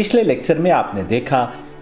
पिछले लेक्चर में आपने देखा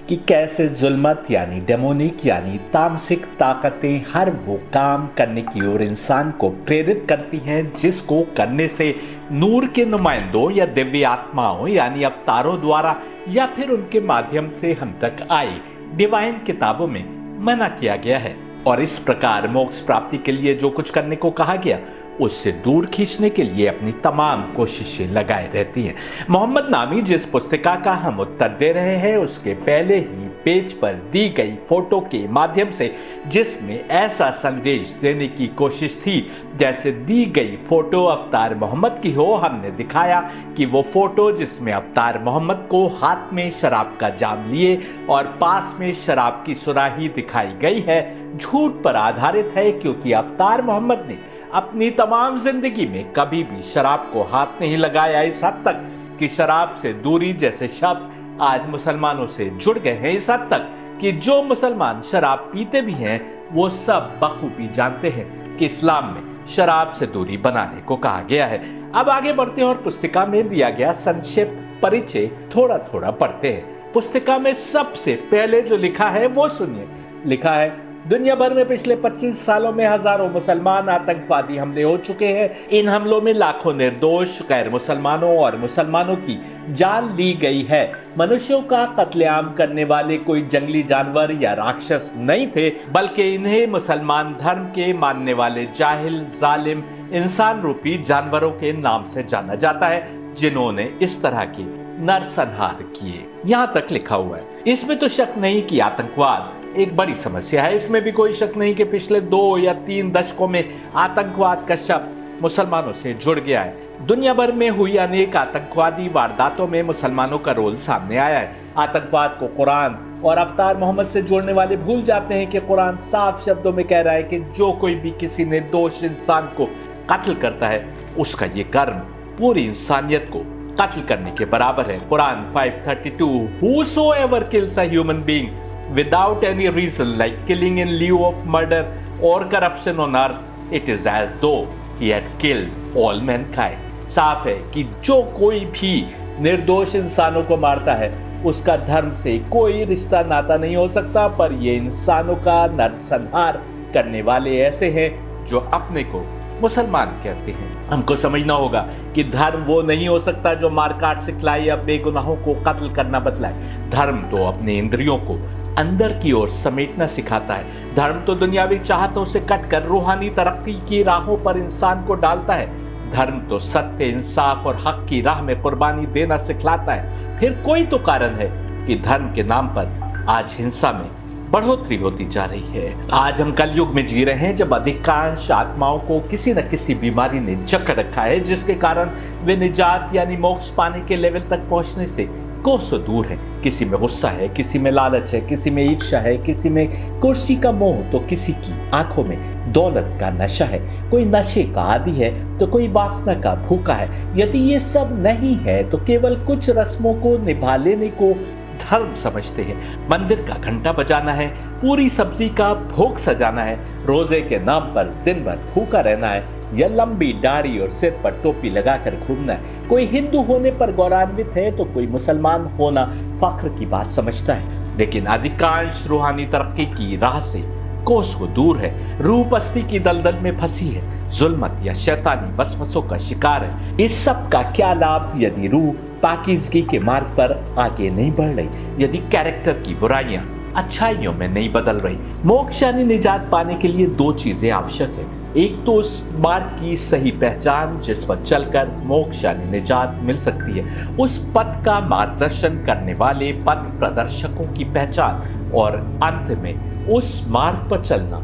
कि कैसे जुल्मत यानी डेमोनिक यानी तामसिक ताकतें हर वो काम करने की ओर इंसान को प्रेरित करती हैं जिसको करने से नूर के नुमाइंदों या दिव्य आत्माओं यानी अवतारों द्वारा या फिर उनके माध्यम से हम तक आई डिवाइन किताबों में मना किया गया है। और इस प्रकार मोक्ष प्राप्ति के लिए जो कुछ करने को कहा गया उससे दूर खींचने के लिए अपनी तमाम कोशिशें लगाए रहती हैं। मोहम्मद नामी जिस पुस्तिका का हम उत्तर दे रहे हैं उसके पहले ही पेज पर दी गई फोटो के माध्यम से जिसमें ऐसा संदेश देने की कोशिश थी जैसे दी गई फोटो अवतार मोहम्मद की हो, हमने दिखाया कि वो फोटो जिसमें अवतार मोहम्मद को हाथ में शराब का जाम लिए और पास में शराब की सुराही दिखाई गई है झूठ पर आधारित है, क्योंकि अवतार मोहम्मद ने अपनी तमाम जिंदगी में कभी भी शराब को हाथ नहीं लगाया। इस हद तक कि शराब से दूरी जैसे शब्द आज मुसलमानों से जुड़ गए हैं, इस हद तक कि जो मुसलमान शराब पीते भी हैं वो सब बखूबी जानते हैं कि इस्लाम में शराब से दूरी बनाने को कहा गया है। अब आगे बढ़ते हैं और पुस्तिका में दिया गया संक्षिप्त परिचय थोड़ा थोड़ा पढ़ते हैं। पुस्तिका में सबसे पहले जो लिखा है वो सुनिए। लिखा है, दुनिया भर में पिछले 25 सालों में हजारों मुसलमान आतंकवादी हमले हो चुके हैं। इन हमलों में लाखों निर्दोष गैर मुसलमानों और मुसलमानों की जान ली गई है। मनुष्यों का कत्लेआम करने वाले कोई जंगली जानवर या राक्षस नहीं थे, बल्कि इन्हें मुसलमान धर्म के मानने वाले जाहिल जालिम इंसान रूपी जानवरों के नाम से जाना जाता है जिन्होंने इस तरह के नरसंहार किए। यहाँ तक लिखा हुआ है। इसमें तो शक नहीं कि आतंकवाद एक बड़ी समस्या है। इसमें भी कोई शक नहीं कि पिछले 2 या 3 दशकों में आतंकवाद का शब्द मुसलमानों से जुड़ गया है। दुनिया भर में हुई अनेक आतंकवादी वारदातों में मुसलमानों का रोल सामने आया है। आतंकवाद को कुरान और अवतार मोहम्मद से जोड़ने वाले भूल जाते हैं कि कुरान साफ शब्दों में कह रहा है कि जो कोई भी किसी निर्दोष इंसान को कत्ल करता है उसका ये कर्म पूरी इंसानियत को कत्ल करने के बराबर है। Quran 5:32 Whosoever kills a human being without any reason, like killing in lieu of murder or corruption on earth, it is as though he had killed all mankind. साफ है कि जो कोई भी निर्दोष इंसानों को मारता है उसका धर्म से कोई रिश्ता नाता नहीं हो सकता, पर ये इंसानों का नरसंहार करने वाले ऐसे हैं जो अपने को मुसलमान कहते हैं। हमको समझना होगा कि धर्म वो नहीं हो सकता जो मारकाट सिखलाए या बेगुनाहों को कत्ल करना बतलाए। धर्म तो अपने इंद्रियों को अंदर की ओर समेटना सिखाता है। धर्म तो दुनियावी चाहतों से कटकर रूहानी तरक्की की राहों पर इंसान को डालता है। धर्म तो सत्य, इंसाफ और हक की राह में कुर्बानी देना सिखलाता है। फिर कोई तो कारण है कि धर्म के नाम पर आज हिंसा में बढ़ोतरी होती जा रही है। आज हम कलयुग में जी रहे हैं जब अधिकांश आत्माओं को किसी न किसी बीमारी ने जकड़ रखा है, जिसके कारण वे निजात यानी मोक्ष पाने के लेवल तक पहुंचने से कोसों दूर है। किसी में गुस्सा है, किसी में लालच है, किसी में ईर्ष्या है, किसी में कुर्सी का मोह, तो किसी की आंखों में दौलत का नशा है। कोई नशे का आदी है तो कोई वासना का भूखा है। यदि ये सब नहीं है तो केवल कुछ रस्मों को निभा लेने को धर्म समझते हैं। मंदिर का घंटा बजाना है, पूरी सब्जी का भोग सजाना है, रोजे के नाम पर दिन भर भूखा रहना है या लंबी दाढ़ी और सिर पर टोपी लगाकर घूमना है। कोई हिंदू होने पर गौरवान्वित है तो कोई मुसलमान होना फख्र की बात समझता है। लेकिन अधिकांश रूहानी तरक्की की राह से कोसों दूर है। रूह पस्ती की दलदल में फंसी है, जुल्मत या शैतानी वसवसों का शिकार है। इस सब का क्या लाभ यदि रूह पाकीज़गी के मार्ग पर आगे नहीं बढ़ रही, यदि कैरेक्टर की बुराइयां अच्छाइयों में नहीं बदल रही। मोक्ष यानी निजात पाने के लिए 2 चीजें आवश्यक है। एक तो उस मार्ग की सही पहचान जिस पर चलकर मोक्ष यानी निजात मिल सकती है, उस पथ का मार्गदर्शन करने वाले पथ प्रदर्शकों की पहचान, और अंत में उस मार्ग पर चलना,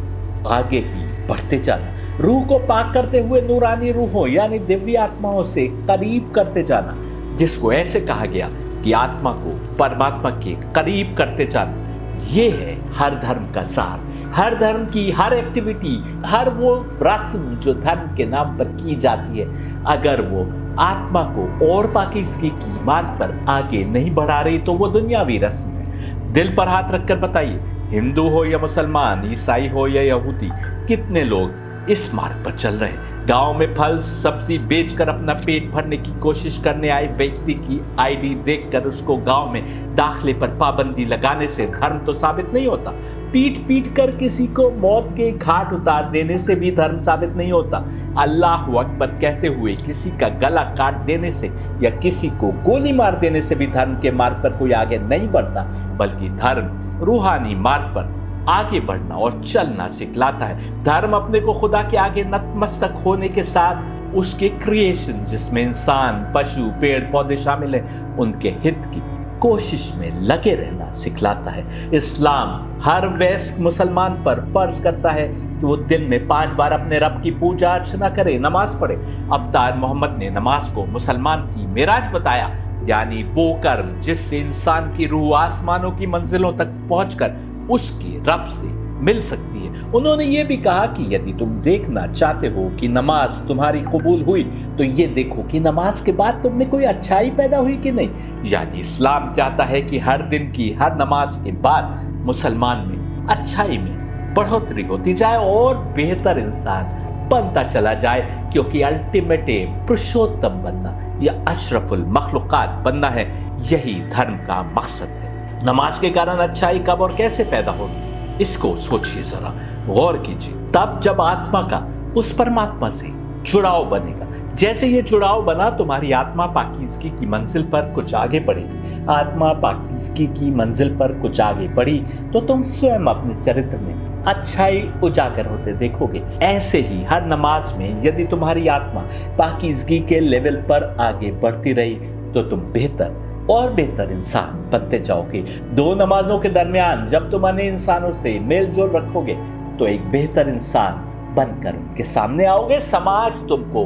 आगे ही बढ़ते जाना, रूह को पाक करते हुए नूरानी रूहों यानी दिव्य आत्माओं से करीब करते जाना, जिसको ऐसे कहा गया कि आत्मा को परमात्मा के करीब करते जाना। ये है हर धर्म का सार। हर धर्म की हर एक्टिविटी, हर वो रस्म जो धर्म के नाम पर की जाती है, अगर वो आत्मा को और पाकीज़गी की मार्ग पर आगे नहीं बढ़ा रही तो वो दुनियावी रस्म है। दिल पर हाथ रखकर बताइए, हिंदू हो या मुसलमान, ईसाई हो या यहूदी, कितने लोग इस मार्ग पर चल रहे हैं। गांव में फल सब्जी बेचकर अपना पेट भरने की कोशिश करने आए व्यक्ति की आईडी देखकर उसको गांव में दाखिले पर पाबंदी लगाने से धर्म तो साबित नहीं होता। पीट पीट कर किसी को मौत के घाट उतार देने से भी धर्म साबित नहीं होता। अल्लाह अकबर कहते हुए किसी का गला काट देने से या किसी को गोली मार देने से भी धर्म के मार्ग पर कोई आगे नहीं बढ़ता, बल्कि धर्म रूहानी मार्ग पर आगे बढ़ना और चलना सिखलाता है। धर्म अपने को खुदा के आगे नतमस्तक होने के साथ उसके क्रिएशन, जिसमें इंसान, पशु, पेड़ पौधे शामिल हैं, उनके हित की कोशिश में लगे रहना सिखलाता है। इस्लाम हर वयस्क मुसलमान पर फर्ज करता है कि वो दिन में 5 बार अपने रब की पूजा अर्चना करे, नमाज पढ़े। अवतार मोहम्मद ने नमाज को मुसलमान की मेराज बताया, यानी वो कर्म जिससे इंसान की रूह आसमानों की मंजिलों तक पहुंचकर उसके रब से मिल सकती है। उन्होंने ये भी कहा कि यदि तुम देखना चाहते हो कि नमाज तुम्हारी कबूल हुई तो ये देखो कि नमाज के बाद तुम में कोई अच्छाई पैदा हुई कि नहीं। यानी इस्लाम चाहता है कि हर दिन की हर नमाज के बाद मुसलमान में अच्छाई में बढ़ोतरी होती जाए और बेहतर इंसान बनता चला जाए, क्योंकि अल्टीमेट पुरुषोत्तम बनना या अशरफुल मखलूकात बनना है, यही धर्म का मकसद है। नमाज के कारण अच्छाई कब और कैसे पैदा होगी, इसको सोचिए, जरा गौर कीजिए। तब जब आत्मा का उस परमात्मा से जुड़ाव बनेगा। जैसे ये जुड़ाव बना, तुम्हारी आत्मा पाकीज़गी की मंजिल पर कुछ आगे बढ़ेगी। आत्मा पाकीज़गी की मंजिल पर कुछ आगे बढ़ी तो तुम स्वयं अपने चरित्र में अच्छाई उजागर होते देखोगे। ऐसे ही हर नमाज में यदि तुम्हारी आत्मा पाकीज़गी के लेवल पर आगे बढ़ती रही तो तुम बेहतर और बेहतर इंसान बनते जाओगे। 2 नमाजों के दरमियान जब तुम अन्य इंसानों से मेल जोल रखोगे तो एक बेहतर इंसान बनकर उनके सामने आओगे। समाज तुमको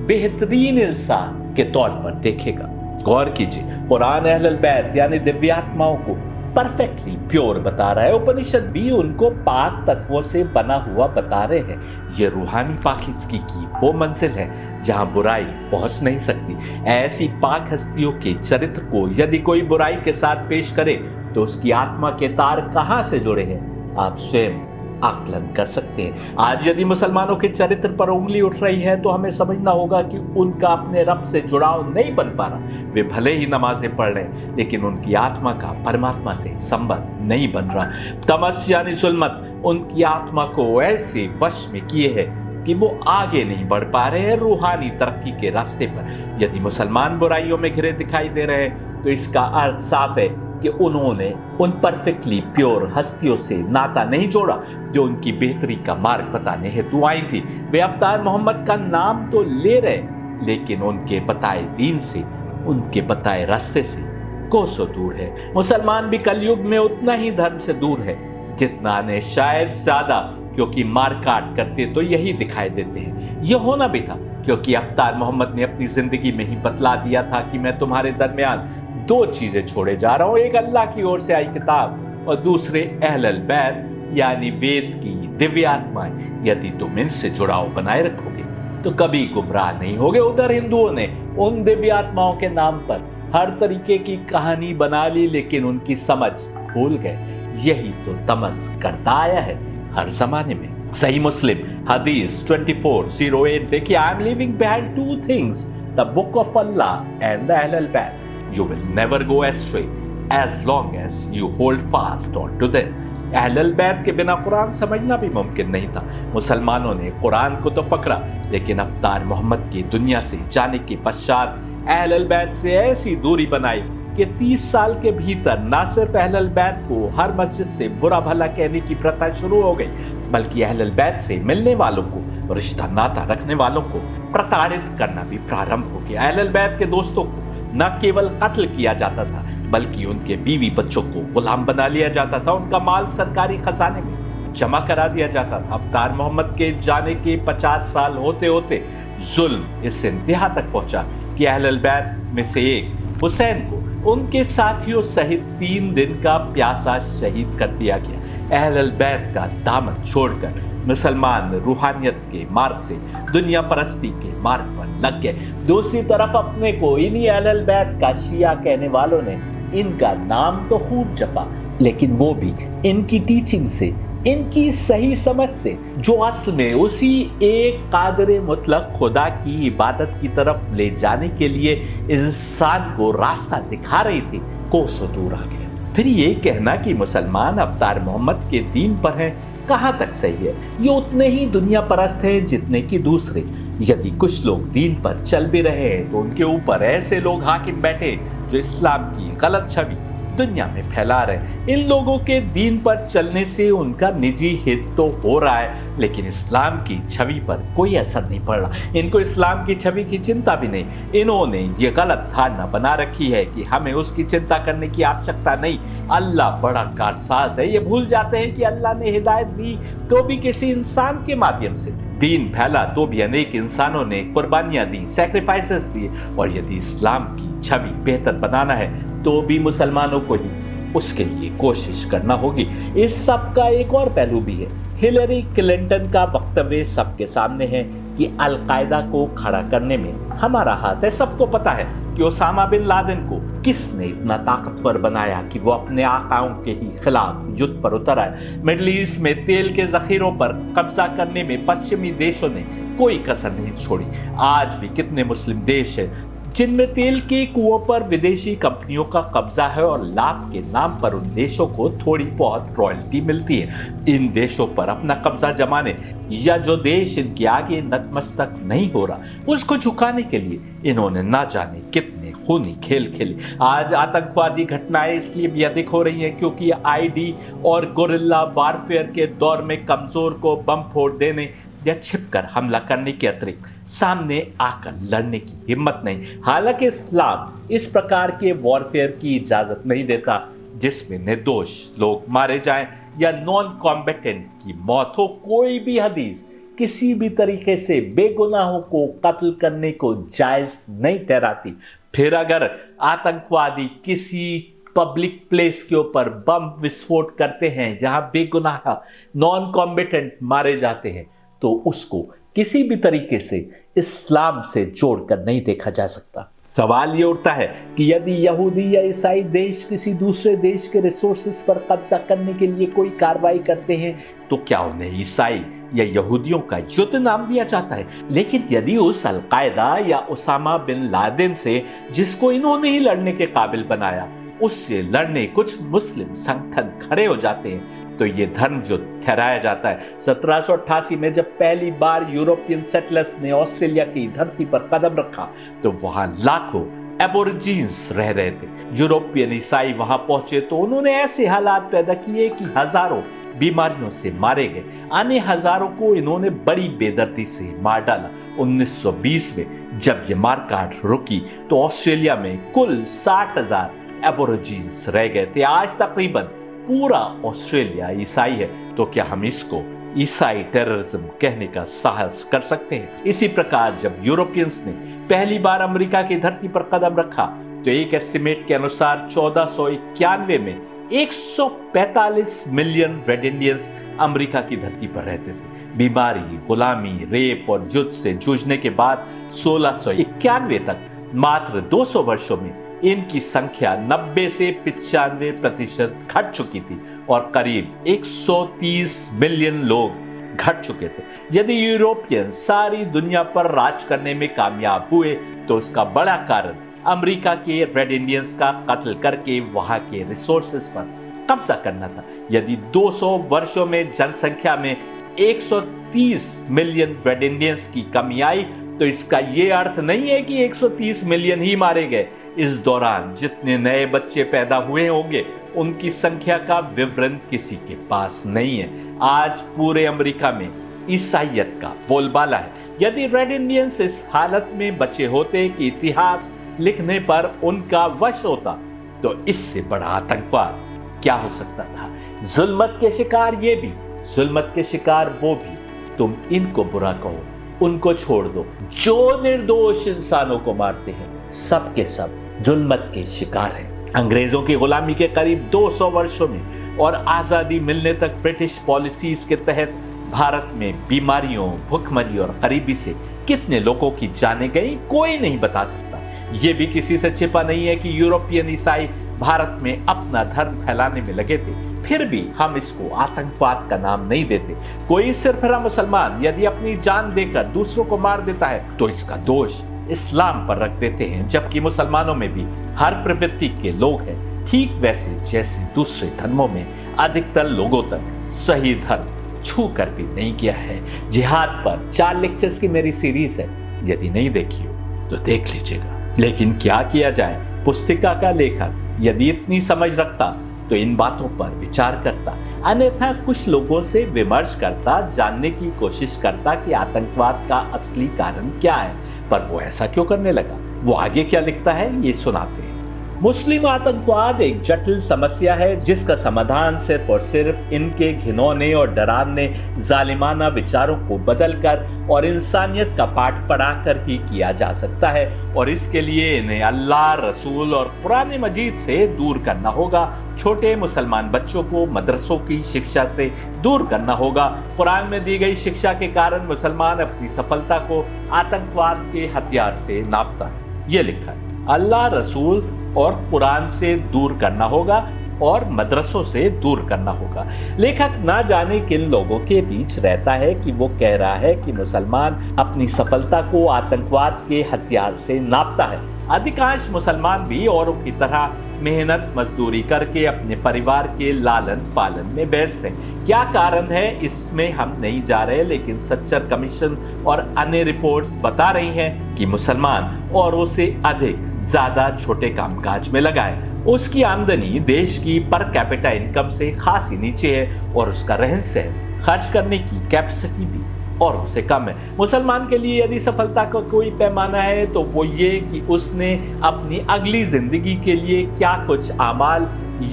बेहतरीन इंसान के तौर पर देखेगा। गौर कीजिए, कुरान अहलुल बैत यानी दिव्यात्माओं को परफेक्टली प्योर बता रहा है। उपनिषद भी उनको पाक तत्वों से बना हुआ बता रहे हैं। ये रूहानी पाकीज़गी की वो मंजिल है जहां बुराई पहुंच नहीं सकती। ऐसी पाक हस्तियों के चरित्र को यदि कोई बुराई के साथ पेश करे तो उसकी आत्मा के तार कहां से जुड़े हैं, आप स्वयं आकलन कर सकते हैं। आज यदि मुसलमानों के चरित्र पर उंगली उठ रही है तो हमें समझना होगा कि उनका अपने रब से जुड़ाव नहीं बन पा रहा। वे भले ही नमाजें पढ़ रहे हैं, लेकिन उनकी आत्मा का परमात्मा से संबंध नहीं बन रहा। तमस यानी जुल्मत उनकी आत्मा को ऐसे वश में किए है कि वो आगे नहीं बढ़ पा रहे हैं रूहानी तरक्की के रास्ते पर। यदि मुसलमान बुराइयों में घिरे दिखाई दे रहे हैं तो इसका अर्थ साफ है कि उन्होंने उन परफेक्टली प्योर हस्तियों से नाता नहीं जोड़ा जो उनकी बेहतरी का मार्ग बताने हेतु आई थी। वे अवतार मोहम्मद का नाम तो ले रहे, लेकिन उनके बताए दीन से, उनके बताए रास्ते से कोसों दूर है। मुसलमान भी कलयुग में उतना ही धर्म से दूर है जितना ने, शायद ज्यादा, क्योंकि मार काट करते तो यही दिखाई देते हैं। यह होना भी था क्योंकि अवतार मोहम्मद ने अपनी जिंदगी में ही बतला दिया था कि मैं तुम्हारे दरमियान 2 चीजें छोड़े जा रहा हूं, एक अल्लाह की ओर से आई किताब और दूसरे अहलुल बैत यानी वेद की दिव्य आत्माएं। यदि तुम इनसे जुड़ाव बनाए रखोगे तो कभी गुमराह नहीं होगे। उधर हिंदुओं ने उन दिव्य आत्माओं के नाम पर हर तरीके की कहानी बना ली, लेकिन उनकी समझ भूल गए। यही तो तमस करता आया है हर जमाने में। सही मुस्लिम हदीस 2408 देखिए, I am living behind 2 things, the book of Allah and the Ahlul Bayt. You will never go astray as long as you hold fast on to them. अहलुल बैत के बिना कुरान समझना भी मुमकिन नहीं था। मुसलमानों ने कुरान को तो पकड़ा, लेकिन अवतार मोहम्मद की दुनिया से जाने के पश्चात अहलुल बैत से ऐसी दूरी बनाई कि 30 साल के भीतर न सिर्फ अहलुल बैत को हर मस्जिद से बुरा भला कहने की प्रथा शुरू हो गई, बल्कि अहलुल बैत से मिलने वालों को, रिश्ता नाता रखने वालों को प्रताड़ित करना भी प्रारंभ हो गया। अहलुल बैत के दोस्तों को न केवल कत्ल किया जाता था, बल्कि उनके बीवी बच्चों को गुलाम बना लिया जाता था। उनका माल सरकारी खजाने में जमा करा दिया जाता था। अवतार मोहम्मद के जाने के 50 साल होते होते जुल्म इस इंतहा तक पहुंचा कि अहलुल बैत में से एक हुसैन को उनके साथियों सहित 3 दिन का प्यासा शहीद कर दिया गया। अहलुल बैत का दामन छोड़कर मुसलमान रूहानियत के मार्ग से दुनिया परस्ती के मार्ग पर लग गए। दूसरी तरफ अपने को इन्हीं अहलुल बैत का शिया कहने वालों ने इनका नाम तो खूब जपा, लेकिन वो भी इनकी टीचिंग से इनकी सही समझ से, जो असल में उसी एक कादिर मुतलक खुदा की इबादत की तरफ ले जाने के लिए इंसान को रास्ता दिखा रही थी, कोसों दूर आ गए। फिर ये कहना कि मुसलमान अवतार मोहम्मद के दीन पर हैं, कहां तक सही है? ये उतने ही दुनिया परस्त हैं जितने कि दूसरे। यदि कुछ लोग दीन पर चल भी रहे हैं तो उनके ऊपर ऐसे लोग हाकिम बैठे जो इस्लाम की गलत छवि दुनिया में फैला रहे। इन लोगों के दीन पर चलने से उनका निजी हित तो हो रहा है, लेकिन इस्लाम की छवि पर कोई असर नहीं पड़ रहा। इनको इस्लाम की छवि की चिंता भी नहीं। इन्होंने ये गलत धारणा बना रखी है कि हमें उसकी चिंता करने की आवश्यकता नहीं, अल्लाह बड़ा कारसाज है। ये भूल जाते हैं कि अल्लाह ने हिदायत दी तो भी किसी इंसान के माध्यम से, दीन फैला तो भी अनेक इंसानों ने कुर्बानियां दी, सैक्रिफाइसेस दिए। और यदि इस्लाम की छवि बेहतर बनाना है तो भी मुसलमानों को ही उसके लिए कोशिश करना होगी। इस सब का एक और पहलू भी है। हिलरी क्लिंटन का वक्तव्य सबके सामने है कि अलकायदा को खड़ा करने में हमारा हाथ है। सबको पता है कि ओसामा बिन लादेन को किसने इतना ताकतवर बनाया कि वो अपने आकाओं के ही खिलाफ युद्ध पर उतर आए। मिडिल ईस्ट में तेल के जखीरों पर कब्जा करने में पश्चिमी देशों ने कोई कसर नहीं छोड़ी। आज भी कितने मुस्लिम देश हैं जिनमें तेल के कुओं पर विदेशी कंपनियों का कब्जा है और लाभ के नाम पर उन देशों को थोड़ी बहुत रॉयल्टी मिलती है। इन देशों पर अपना कब्जा जमाने या जो देश इनके आगे नतमस्तक नहीं हो रहा उसको झुकाने के लिए इन्होंने ना जाने कितने खूनी खेल खेले। आज आतंकवादी घटनाएं इसलिए भी अधिक हो रही हैं क्योंकि आईडी और गोरिल्ला वारफेयर के दौर में कमजोर को बम फोड़ देने या छिपकर हमला करने के अतिरिक्त सामने आकर लड़ने की हिम्मत नहीं। हालांकि इस्लाम इस प्रकार के वॉरफेयर की इजाजत नहीं देता जिसमें निर्दोष लोग मारे जाएं या नॉन कॉम्बेटेंट की मौत हो। कोई भी हदीस किसी भी तरीके से बेगुनाहों को कत्ल करने को जायज नहीं ठहराती। फिर अगर आतंकवादी किसी पब्लिक प्लेस के ऊपर बम विस्फोट करते हैं जहां बेगुनाह नॉन कॉम्बेटेंट मारे जाते हैं तो उसको किसी भी तरीके से इस्लाम से जोड़कर नहीं देखा जा सकता। सवाल ये उठता है कि यदि यहूदी या ईसाई देश किसी दूसरे देश के रिसोर्सेज पर कब्जा करने के लिए कोई कार्रवाई करते हैं तो क्या उन्हें ईसाई या यहूदियों का युद्ध नाम दिया जाता है? लेकिन यदि उस अलकायदा या ओसामा बिन लादेन से, जिसको इन्होंने ही लड़ने के काबिल बनाया, उससे लड़ने कुछ मुस्लिम संगठन खड़े हो जाते हैं तो ये धर्म युद्ध ठहराया जाता है। 1788 में जब पहली बार यूरोपियन सेटलर्स ने ऑस्ट्रेलिया की धरती पर कदम रखा तो वहां लाखों एबोरिजिन्स रह रहे थे। यूरोपियन ईसाई वहां पहुंचे तो उन्होंने ऐसे हालात पैदा किए कि हजारों बीमारियों से मारे गए। अन्य हजारों को इन्होंने बड़ी बेदर्दी से मार डाला। 1920 में जब ये मारकाट रुकी तो ऑस्ट्रेलिया में कुल 60,000 एबोरिजिन्स रह गए थे। आज तकरीबन पूरा ऑस्ट्रेलिया ईसाई है, तो क्या हम इसको ईसाई टेररिज्म कहने का साहस कर सकते हैं? इसी प्रकार जब यूरोपियंस ने पहली बार अमेरिका की धरती पर कदम रखा तो एक एस्टिमेट के अनुसार 1491 में 145 मिलियन रेड इंडियंस अमेरिका की धरती पर रहते थे। बीमारी, गुलामी, रेप और युद्ध से जूझने के बाद 1691 तक मात्र 200 वर्षों में इनकी संख्या 90 से 95% घट चुकी थी और करीब 130 मिलियन लोग घट चुके थे। यदि यूरोपियन सारी दुनिया पर राज करने में कामयाब हुए तो उसका बड़ा कारण अमेरिका के रेड इंडियंस का कत्ल करके वहां के रिसोर्सेज पर कब्जा करना था। यदि 200 वर्षों में जनसंख्या में 130 मिलियन रेड इंडियंस की कमी आई तो इसका यह अर्थ नहीं है कि 130 मिलियन ही मारे गए। इस दौरान जितने नए बच्चे पैदा हुए होंगे उनकी संख्या का विवरण किसी के पास नहीं है। आज पूरे अमेरिका में ईसाइयत का बोलबाला है। यदि रेड इंडियंस इस हालत में बचे होते कि इतिहास लिखने पर उनका वश होता तो इससे बड़ा आतंकवाद क्या हो सकता था? जुल्मत के शिकार ये भी, जुल्मत के शिकार वो भी। तुम इनको बुरा कहो, उनको छोड़ दो। जो निर्दोष इंसानों को मारते हैं सब के सब जुल्मत के शिकार हैं। अंग्रेजों की गुलामी के करीब 200 वर्षों में और आजादी मिलने तक ब्रिटिश पॉलिसीज के तहत भारत में बीमारियों, भुखमरी और गरीबी से कितने लोगों की जानें गई कोई नहीं बता सकता। ये भी किसी से छिपा नहीं है कि यूरोपियन ईसाई भारत में अपना धर्म फैलाने में लगे थे। फिर भी हम इसको आतंकवाद का नाम नहीं देते। कोई सिरफिरा मुसलमान यदि अपनी जान देकर दूसरों को मार देता है तो इसका दोष इस्लाम पर रख देते हैं, जबकि मुसलमानों में भी हर प्रवृत्ति के लोग हैं, ठीक वैसे जैसे दूसरे धर्मों में अधिकतर लोगों तक सही धर्म छू कर भी नहीं गया है। जिहाद पर 4 लेक्चर्स की मेरी सीरीज है, यदि नहीं देखी हो तो देख लीजिएगा। लेकिन क्या किया जाए, पुस्तिका का लेखक यदि इतनी समझ रखता तो इन बातों पर विचार करता, अन्यथा कुछ लोगों से विमर्श करता, जानने की कोशिश करता कि आतंकवाद का असली कारण क्या है। पर वो ऐसा क्यों करने लगा? वो आगे क्या लिखता है, ये सुनाते हैं। मुस्लिम आतंकवाद एक जटिल समस्या है जिसका समाधान सिर्फ और सिर्फ इनके घिनौने और डरावने जालिमाना विचारों को बदलकर और इंसानियत का पाठ पढ़ाकर ही किया जा सकता है। और इसके लिए इन्हें अल्लाह, रसूल और कुरान मजीद से दूर करना होगा। छोटे मुसलमान बच्चों को मदरसों की शिक्षा से दूर करना होगा। कुरान में दी गई शिक्षा के कारण मुसलमान अपनी सफलता को आतंकवाद के हथियार से नापता है। ये लिखा है, अल्लाह, रसूल और कुरान से दूर करना होगा और मदरसों से दूर करना होगा। लेखक ना जाने किन लोगों के बीच रहता है कि वो कह रहा है कि मुसलमान अपनी सफलता को आतंकवाद के हथियार से नापता है। अधिकांश मुसलमान भी औरों की तरह मेहनत मजदूरी करके अपने परिवार के लालन पालन में व्यस्त हैं। क्या कारण है इसमें हम नहीं जा रहे, लेकिन सच्चर कमीशन और अन्य रिपोर्ट्स बता रही हैं कि मुसलमान औरों से अधिक ज्यादा छोटे कामकाज में लगा है। उसकी आमदनी देश की पर कैपिटा इनकम से खासी नीचे है और उसका रहन सहन खर्च करने की कैपेसिटी भी और उसे कम है। मुसलमान के लिए यदि सफलता का कोई पैमाना है तो वो ये कि उसने अपनी अगली जिंदगी के लिए क्या कुछ आमाल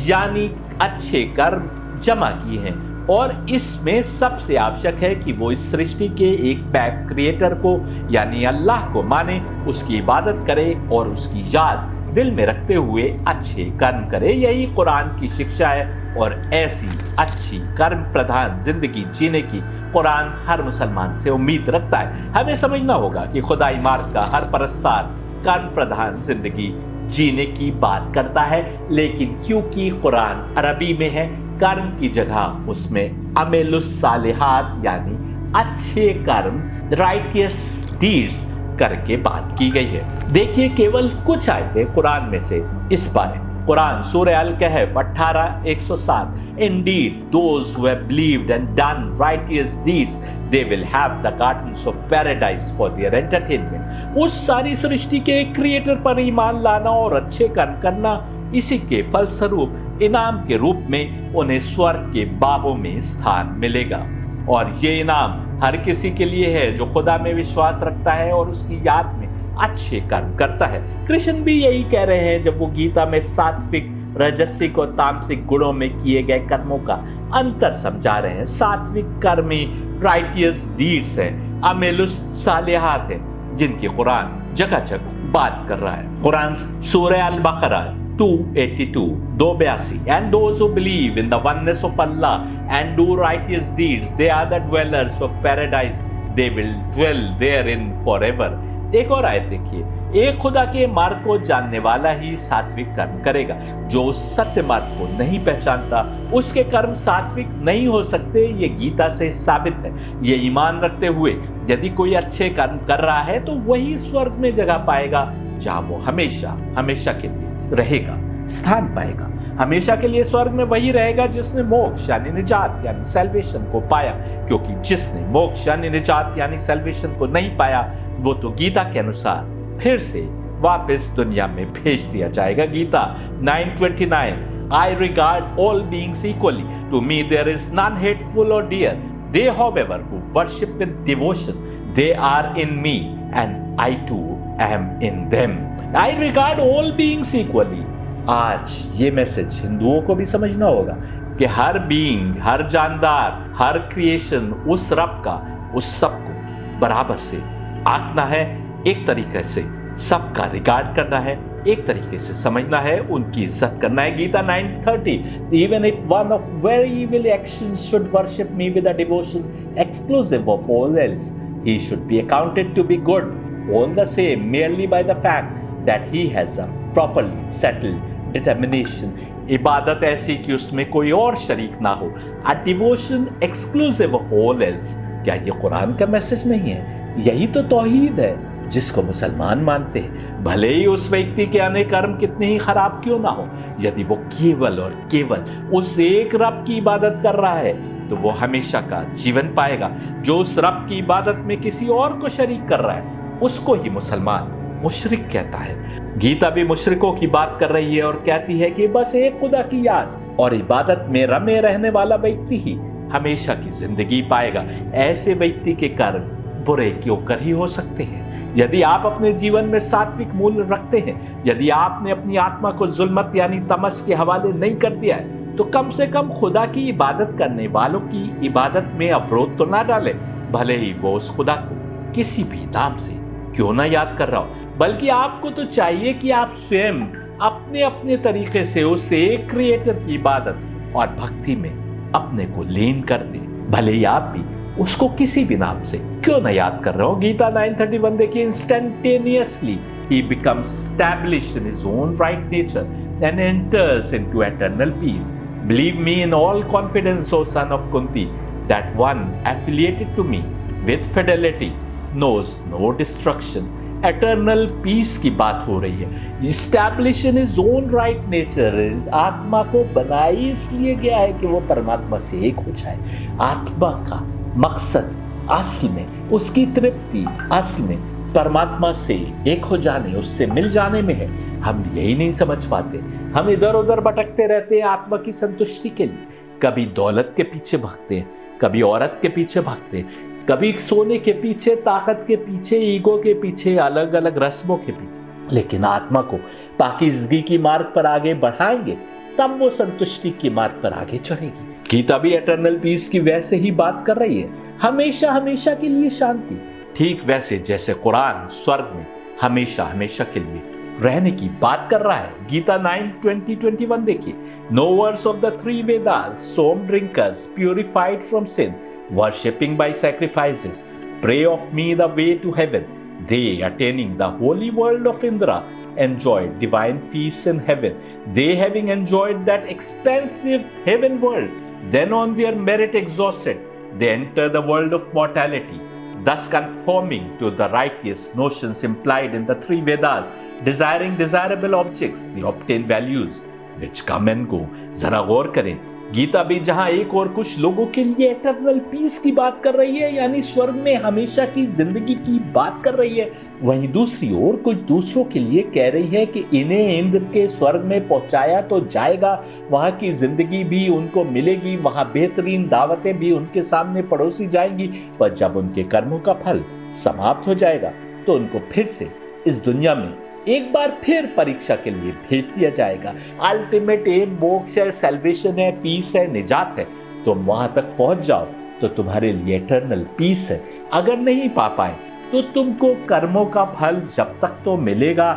यानी अच्छे कर्म जमा किए हैं, और इसमें सबसे आवश्यक है कि वो इस सृष्टि के एक बैक क्रिएटर को यानी अल्लाह को माने, उसकी इबादत करे और उसकी याद दिल में रखते हुए अच्छे कर्म करे। यही कुरान की शिक्षा है और ऐसी अच्छी कर्म प्रधान जिंदगी जीने की कुरान हर मुसलमान से उम्मीद रखता है। हमें समझना होगा कि खुदाई मार्ग का हर परस्तार कर्म प्रधान जिंदगी जीने की बात करता है, लेकिन क्योंकि कुरान अरबी में है, कर्म की जगह उसमें अमेलुस सालिहात यानी अच्छे कर्म, राइटियस डीड्स करके बात की गई है। देखिए केवल कुछ आयतें कुरान में से इस बारे। कुरान सूरह अल कहफ 18:107 Indeed those who have believed and done righteous deeds they will have the gardens of paradise for their entertainment। उस सारी सृष्टि के क्रिएटर पर ईमान लाना और अच्छे कर्म करना, इसी के फलस्वरूप इनाम के रूप में उन्हें स्वर्ग के बागों में स्थान मिलेगा। और ये इनाम हर किसी के लिए है जो खुदा में विश्वास रखता है और उसकी याद में अच्छे कर्म करता है। कृष्ण भी यही कह रहे हैं जब वो गीता में सात्विक, राजसिक और तामसिक गुणों में किए गए कर्मों का अंतर समझा रहे हैं। सात्विक कर्म राइटियस डीड्स हैं, अमेलुस सालिहात हैं, जिनकी कुरान जगह जगह बात कर रहा है। कुरान सूरह अल बकरा 282 and those who believe in the oneness of Allah and do righteous deeds they are the dwellers of paradise, they will dwell therein forever। एक और आयत देखिए, एक खुदा के मार्ग को जानने वाला ही सात्विक कर्म करेगा। जो उस सत्य मार्ग को नहीं पहचानता उसके कर्म सात्विक नहीं हो सकते। ये गीता से साबित है। ये ईमान रखते हुए यदि कोई अच्छे कर्म कर रहा है तो वही स्वर्ग में जगह पाएगा, जहां वो हमेशा हमेशा के लिए रहेगा, स्थान पाएगा। हमेशा के लिए स्वर्ग में वही रहेगा जिसने मोक्ष यानी निजात यानी सैल्वेशन को पाया, क्योंकि जिसने मोक्ष यानी निजात यानी सैल्वेशन को नहीं पाया वो तो गीता के अनुसार फिर से वापस दुनिया में भेज दिया जाएगा। Gita 9:29 I regard all beings equally. To me there is none hateful or dear. They however who worship with devotion, they are in me and I too am in them. I regard all beings equally. आज ये message हिंदुओं को भी समझना होगा कि हर being, हर जानदार, हर creation उस रब का, उस सबको बराबर से आंकना है, एक तरीके से सबका रिगार्ड करना है, एक तरीके से समझना है, उनकी इज्जत करना है। Gita 9:30 Even if one of very evil actions should worship me with a devotion exclusive of all else, he should be accounted to be good all the same merely by the fact that he has a properly settled determination, इबादत ऐसी कि उसमें कोई और शरीक ना हो, a devotion exclusive of all else. क्या ये कुरान का मैसेज नहीं है? यही तो तौहीद है जिसको मुसलमान मानते हैं, भले ही उस व्यक्ति के अनेक कर्म कितने ही खराब क्यों ना हो। यदि वो केवल और केवल उस एक रब की इबादत कर रहा है तो वो हमेशा का जीवन पाएगा। जो उस रब की इबादत में किसी और को शरीक कर रहा है उसको ही मुसलमान मुशरिक कहता है। गीता भी मुशरिकों की बात कर रही है और कहती है कि बस एक खुदा की याद और इबादत में रमे रहने वाला व्यक्ति ही हमेशा की जिंदगी पाएगा। ऐसे व्यक्ति के कर्म बुरे क्यों कर ही हो सकते हैं? यदि आप अपने जीवन में सात्विक मूल्य रखते हैं, यदि आपने अपनी आत्मा को जुल्मत यानी तमस के हवाले नहीं कर दिया है, तो कम से कम खुदा की इबादत करने वालों की इबादत में अवरोध तो ना डाले, भले ही वो उस खुदा को किसी भी नाम से क्यों ना याद कर रहा हो। बल्कि आपको तो चाहिए कि आप स्वयं अपने अपने तरीके से उस एक क्रिएटर की इबादत और भक्ति में अपने को लीन कर दे, भले ही आप भी उसको किसी भी नाम से क्यों ना याद कर रहे हो। गीता 9:31 देखिए, instantaneously he becomes established in his own right nature and enters into eternal peace. Believe me in all confidence, O son of Kunti, that one affiliated to me with fidelity knows no destruction. Eternal peace की बात हो रही है। Establish in his own right nature, आत्मा को बनाई इसलिए गया है कि वो परमात्मा से एक हो जाए। आत्मा का मकसद असल में, उसकी तृप्ति असल में परमात्मा से एक हो जाने, उससे मिल जाने में है। हम यही नहीं समझ पाते, हम इधर उधर भटकते रहते हैं आत्मा की संतुष्टि के लिए। कभी दौलत के पीछे भागते हैं, कभी औरत के पीछे भागते हैं, कभी सोने के पीछे, ताकत के पीछे, ईगो के पीछे, अलग अलग रस्मों के पीछे। लेकिन आत्मा को पाकीज़गी की मार्ग पर आगे बढ़ाएंगे तब वो संतुष्टि की मार्ग पर आगे चढ़ेगी। गीता भी एटर्नल पीस की वैसे ही बात कर रही है, हमेशा हमेशा के लिए शांति, ठीक वैसे जैसे कुरान स्वर्ग में हमेशा हमेशा के लिए रहने की बात कर रहा है। गीता 9:20-21 देखिए, no words of the three Vedas, soma drinkers, purified from sin, worshipping by sacrifices, pray of me the way to heaven. They, attaining the holy world of Indra, enjoyed divine feasts in heaven. They, having enjoyed that expansive heaven world, then on their merit exhausted, they enter the world of mortality, thus conforming to the righteous notions implied in the three Vedas, desiring desirable objects, they obtain values which come and go. जरा गौर करें, गीता भी जहां एक और कुछ लोगों के लिए एटर्नल पीस की बात कर रही है, यानी स्वर्ग में हमेशा की जिंदगी की बात कर रही है, वहीं दूसरी ओर कुछ दूसरों के लिए कह रही है कि इन्हें इंद्र के स्वर्ग में पहुंचाया तो जाएगा, वहां की जिंदगी भी उनको मिलेगी, वहां बेहतरीन दावतें भी उनके सामने परोसी जाएंगी, पर जब उनके कर्मों का फल समाप्त हो जाएगा तो उनको फिर से इस दुनिया में एक बार फिर परीक्षा के लिए भेज दिया जाएगा। अल्टीमेट एम मोक्ष है, सैल्वेशन है, पीस है, निजात है। तुम वहां तक पहुंच जाओ तो तुम्हारे लिए इटर्नल पीस है। अगर नहीं पा पाए तो तुमको कर्मों का फल जब तक तो मिलेगा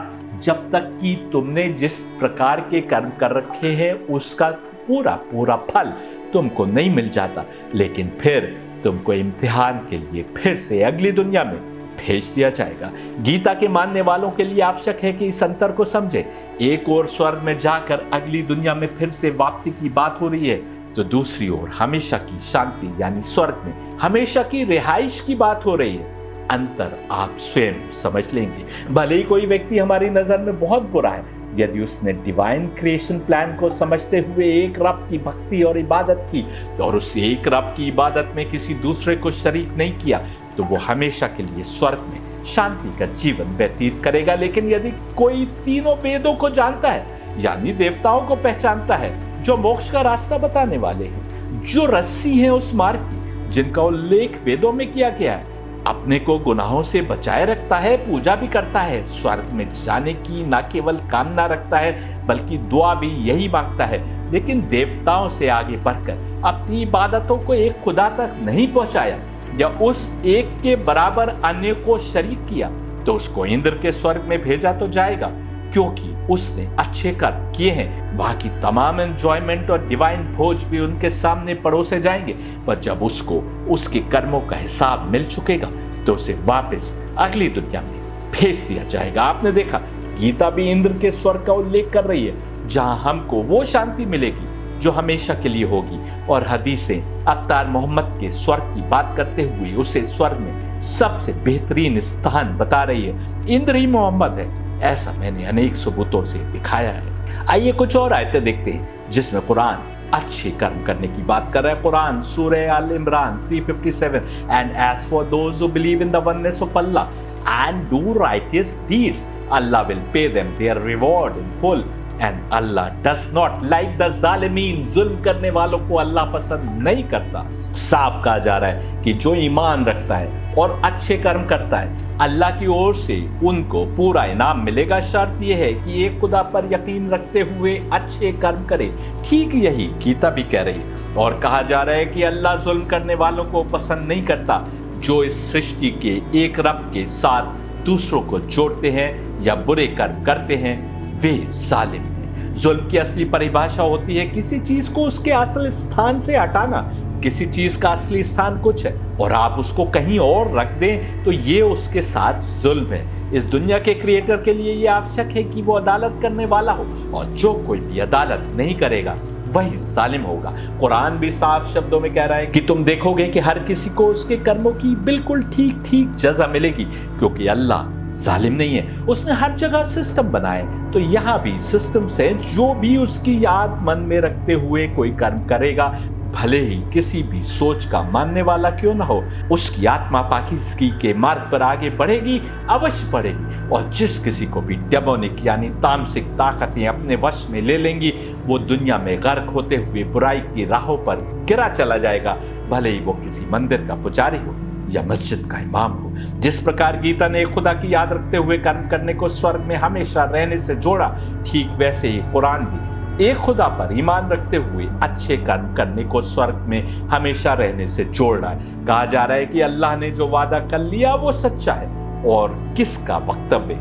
जब तक कि तुमने जिस प्रकार के कर्म कर रखे हैं उसका पूरा पूरा फल तुमको नहीं मिल जाता। लेकिन फिर तुमको इम्तिहान के लिए फिर से अगली दुनिया में भेज दिया जाएगा। गीता के मानने वालों के लिए आवश्यक है कि इस अंतर को समझे। एक ओर स्वर्ग में जाकर अगली दुनिया में फिर से वापसी की बात हो रही है, तो दूसरी ओर हमेशा की शांति यानी स्वर्ग में हमेशा की रिहाइश की बात हो रही है। अंतर आप स्वयं समझ लेंगे। भले ही कोई व्यक्ति हमारी नजर में बहुत बुरा है, यदि उसने डिवाइन क्रिएशन प्लान को समझते हुए एक रब की भक्ति और इबादत की और उस एक रब की इबादत में किसी दूसरे को शरीक नहीं किया, तो वो हमेशा के लिए स्वर्ग में शांति का जीवन व्यतीत करेगा। लेकिन यदि कोई तीनों वेदों को जानता है, यानी देवताओं को पहचानता है जो मोक्ष का रास्ता बताने वाले हैं, जो रस्सी है उस मार्ग की जिनका उल्लेख वेदों में किया गया है, अपने को गुनाहों से बचाए रखता है, पूजा भी करता है, स्वर्ग में जाने की न केवल कामना रखता है बल्कि दुआ भी यही मांगता है, लेकिन देवताओं से आगे बढ़कर अपनी इबादतों को एक खुदा तक नहीं पहुंचाया या उस एक के बराबर अन्य को शरीक किया, तो उसको इंद्र के स्वर्ग में भेजा तो जाएगा, क्योंकि उसने अच्छे कर्म किए हैं। वहां की तमाम एंजॉयमेंट और डिवाइन भोज भी उनके सामने परोसे जाएंगे, पर जब उसको उसके कर्मों का हिसाब मिल चुकेगा तो उसे वापस अगली दुनिया में भेज दिया जाएगा। आपने देखा, गीता भी इंद्र के स्वर्ग का उल्लेख कर रही है। जहां हमको वो शांति मिलेगी जो हमेशा के लिए होगी। और हदीसें अख्तार मोहम्मद के स्वर्ग की बात करते हुए उसे स्वर्ग में सबसे बेहतरीन स्थान बता रही है। इंद्र ही मोहम्मद है, ऐसा मैंने अनेक सबूतों से दिखाया है। आइए कुछ और आयतें देखते हैं जिसमें कुरान अच्छे कर्म करने की बात कर रहा है। कुरान सूरह अल इमरान 357, and as for those who believe in the oneness of Allah and do righteous deeds, Allah will pay them their reward in full and Allah does not like the जालिमीन। जुल्म करने वालों को अल्लाह पसंद नहीं करता। साफ कहा जा रहा है कि जो ईमान रखता है और अच्छे कर्म करता है, अल्लाह की ओर से उनको पूरा इनाम मिलेगा। शर्त यह है कि एक खुदा पर यकीन रखते हुए अच्छे कर्म करे। ठीक यही गीता भी कह रही है। और कहा जा रहा है कि अल्लाह जुल्म करने वालों को पसंद नहीं करता। जो इस सृष्टि के एक रब के साथ दूसरों को जोड़ते हैं या बुरे कर्म करते हैं, वे जालिम हैं। जुल्म की असली परिभाषा होती है किसी चीज को उसके असल स्थान से हटाना। किसी चीज का असली स्थान कुछ है और आप उसको कहीं और रख दें तो ये उसके साथ जुल्म है। इस दुनिया के क्रिएटर के लिए ये आवश्यक है कि वो अदालत करने वाला हो, और जो कोई भी अदालत नहीं करेगा वही जालिम होगा। कुरान भी साफ शब्दों में कह रहा है कि तुम देखोगे कि हर किसी को उसके कर्मों की बिल्कुल ठीक ठीक जज़ा मिलेगी, क्योंकि अल्लाह जालिम नहीं है। उसने हर जगह सिस्टम बनाए, तो यहाँ भी सिस्टम से जो भी उसकी याद मन में रखते हुए कोई कर्म करेगा, भले ही किसी भी सोच का मानने वाला क्यों ना हो, उसकी आत्मा पाकीज़गी के मार्ग पर आगे बढ़ेगी, अवश्य बढ़ेगी। और जिस किसी को भी डेमोनिक यानी तामसिक ताकतें अपने वश में ले लेंगी, वो दुनिया में गर्क होते हुए बुराई की राहों पर गिरा चला जाएगा, भले ही वो किसी मंदिर का पुजारी हो या मस्जिद का इमाम हो। जिस प्रकार गीता ने खुदा की याद रखते हुए कर्म करने को स्वर्ग में हमेशा रहने से जोड़ा, ठीक वैसे ही कुरान भी एक खुदा पर ईमान रखते हुए अच्छे कर्म करने को स्वर्ग में हमेशा रहने से जोड़ रहा है। कहा जा रहा है कि अल्लाह ने जो वादा कर लिया वो सच्चा है, और किसका वक्तव्य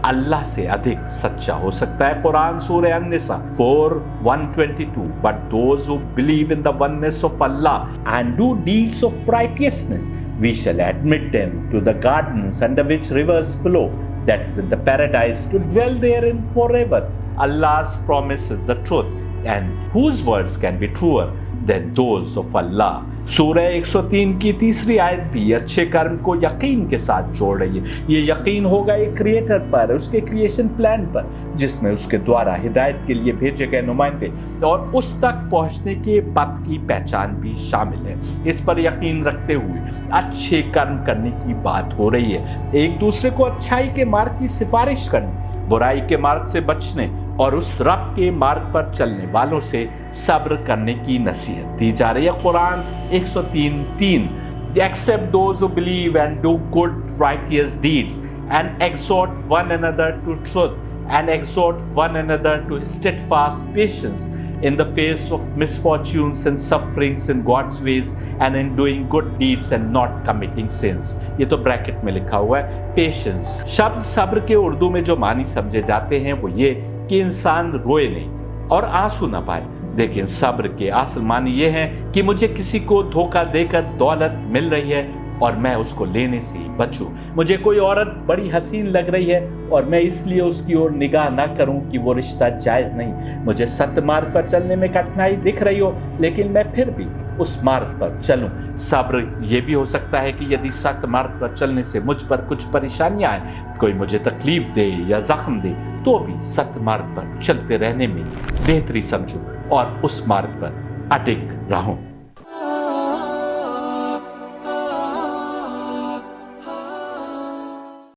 अल्लाह से अधिक सच्चा हो सकता है। कुरान सूरह an-Nisa 4:122, but those who believe in the oneness of Allah and do deeds of righteousness, we shall admit them to the gardens under which rivers flow, that is in the paradise, to dwell therein forever. Allah's promise is the truth, and whose words can be truer than those of Allah? सूरह 103 की तीसरी आयत भी अच्छे कर्म को यकीन के साथ जोड़ रही है। ये यकीन होगा एक क्रिएटर पर, उसके क्रिएशन प्लान पर, जिसमें उसके द्वारा हिदायत के लिए भेजे गए नुमाइंदे और उस तक पहुंचने के पथ की पहचान भी शामिल है। इस पर यकीन रखते हुए अच्छे कर्म करने की बात हो रही है। एक दूसरे को अच्छाई के मार्ग की सिफारिश करने, बुराई के मार्ग से बचने और उस रब के मार्ग पर चलने वालों से सब्र करने की नसीहत दी जा रही है। Quran 103:3, accept those who believe and do good righteous deeds and exhort one another to truth and exhort one another to steadfast patience in the face of misfortunes and sufferings in God's ways and in doing good deeds and not committing sins। ये तो bracket में लिखा हुआ है। Patience शब्द सब्र के उर्दू में जो मानी समझे जाते हैं वो ये कि इंसान रोए नहीं और आंसू ना पाए। लेकिन सब्र के असल मानी ये है कि मुझे किसी को धोखा देकर दौलत मिल रही है और मैं उसको लेने से बचूं। मुझे कोई औरत बड़ी हसीन लग रही है और मैं इसलिए उसकी ओर निगाह ना करूं कि वो रिश्ता जायज नहीं। मुझे सत्य मार्ग पर चलने में कठिनाई दिख रही हो, लेकिन मैं फिर भी उस मार्ग पर चलूं। सब्र ये भी हो सकता है कि यदि सत्य मार्ग पर चलने से मुझ पर कुछ परेशानियां आए, कोई मुझे तकलीफ दे या जख्म दे, तो भी सत्य मार्ग पर चलते रहने में बेहतरी समझूं और उस मार्ग पर अटक रहूं।